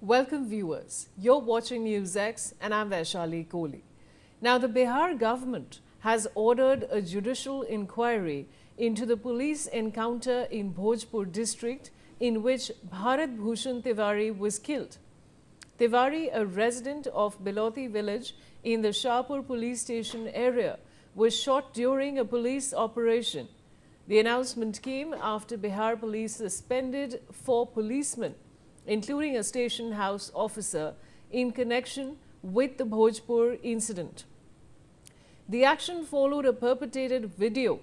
Welcome viewers, you're watching NewsX and I'm Vaishali Kohli. Now the Bihar government has ordered a judicial inquiry into the police encounter in Bhojpur district in which Bharat Bhushan Tiwari was killed. Tiwari, a resident of Biloti village in the Shahpur police station area, was shot during a police operation. The announcement came after Bihar police suspended 4 policemen, including a station house officer, in connection with the Bhojpur incident. The action followed a perpetrated video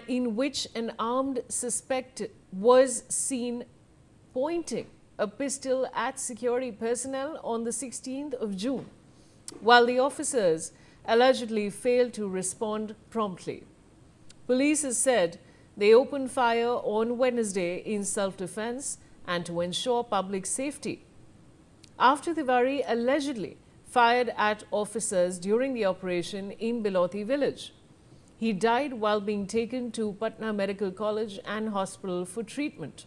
in which an armed suspect was seen pointing a pistol at security personnel on the 16th of June, while the officers allegedly failed to respond promptly. Police has said they opened fire on Wednesday in self-defense and to ensure public safety, after Tiwari allegedly fired at officers during the operation in Biloti village. He died while being taken to Patna Medical College and Hospital for treatment.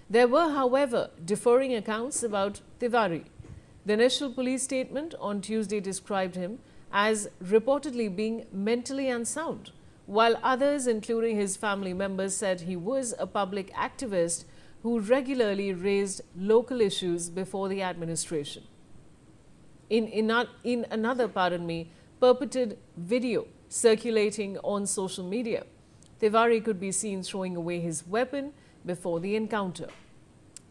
There were, however, differing accounts about Tiwari. The initial police statement on Tuesday described him as reportedly being mentally unsound, while others, including his family members, said he was a public activist who regularly raised local issues before the administration. In another purported video circulating on social media, Tiwari could be seen throwing away his weapon before the encounter.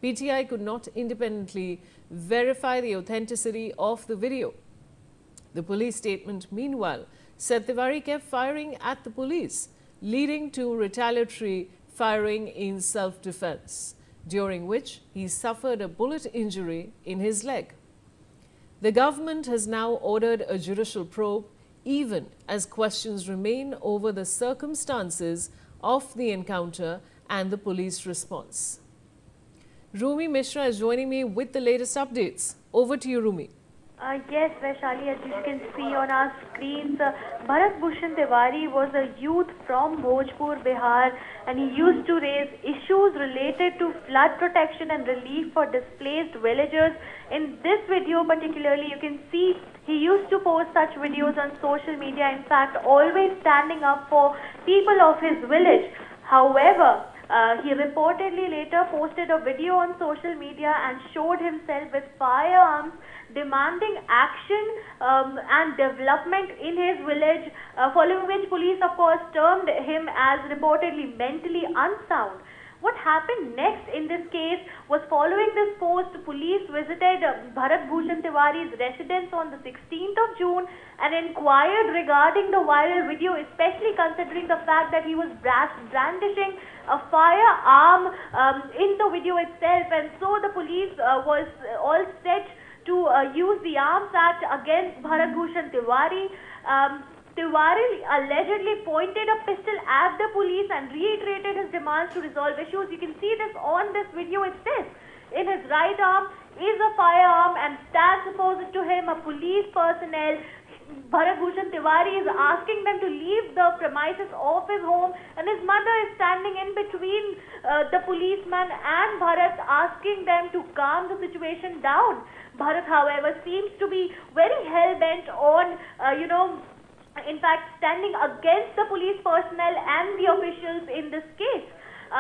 PTI could not independently verify the authenticity of the video. The police statement, meanwhile, said Tiwari kept firing at the police, leading to retaliatory firing in self-defense, during which he suffered a bullet injury in his leg. The government has now ordered a judicial probe, even as questions remain over the circumstances of the encounter and the police response. Rumi Mishra is joining me with the latest updates. Over to you, Rumi. Yes, Vaishali, as you can see on our screens, Bharat Bhushan Tiwari was a youth from Bhojpur, Bihar, and he used to raise issues related to flood protection and relief for displaced villagers. In this video particularly, you can see he used to post such videos on social media, in fact, always standing up for people of his village. However, he reportedly later posted a video on social media and showed himself with firearms, demanding action and development in his village, following which police of course termed him as reportedly mentally unsound. What happened next in this case was, following this post, police visited Bharat Bhushan Tiwari's residence on the 16th of June and inquired regarding the viral video, especially considering the fact that he was brandishing a firearm in the video itself, and so the police was all set to use the Arms Act against Bharat Bhushan Tiwari. Tiwari allegedly pointed a pistol at the police and reiterated his demands to resolve issues. You can see this on this video itself. In his right arm is a firearm and stands opposite to him a police personnel. Bharat Bhushan Tiwari is asking them to leave the premises of his home, and his mother is standing in between the policeman and Bharat, asking them to calm the situation down. Bharat, however, seems to be very hell-bent on, in fact, standing against the police personnel and the officials in this case.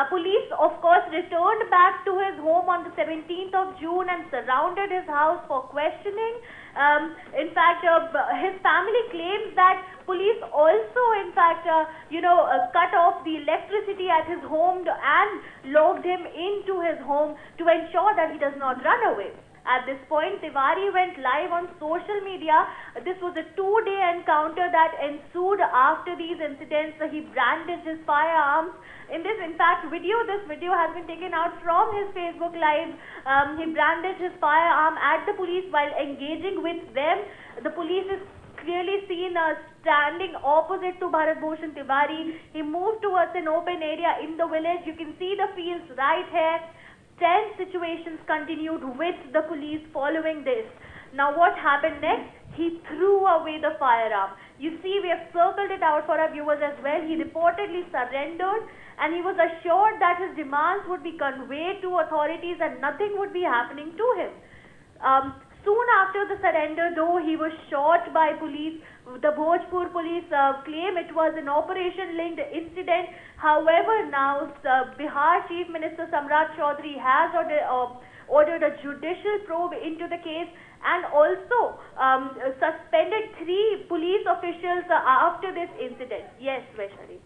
Police, of course, returned back to his home on the 17th of June and surrounded his house for questioning. In fact, his family claims that police also, in fact, cut off the electricity at his home and locked him into his home to ensure that he does not run away. At this point, Tiwari went live on social media. This was a 2-day encounter that ensued after these incidents. He brandished his firearms. In this, in fact, this video has been taken out from his Facebook Live. He brandished his firearm at the police while engaging with them. The police is clearly seen standing opposite to Bharat Bhushan Tiwari. He moved towards an open area in the village. You can see the fields right here. Tense situations continued with the police following this. Now what happened next? he threw away the firearm. You see, we have circled it out for our viewers as well. He reportedly surrendered, and he was assured that his demands would be conveyed to authorities and nothing would be happening to him. Soon after the surrender, though, he was shot by police. The Bhojpur police claim it was an operation-linked incident. However, now Bihar Chief Minister Samrat Chaudhary has ordered a judicial probe into the case and also suspended 3 police officials after this incident. Yes, Vaishali.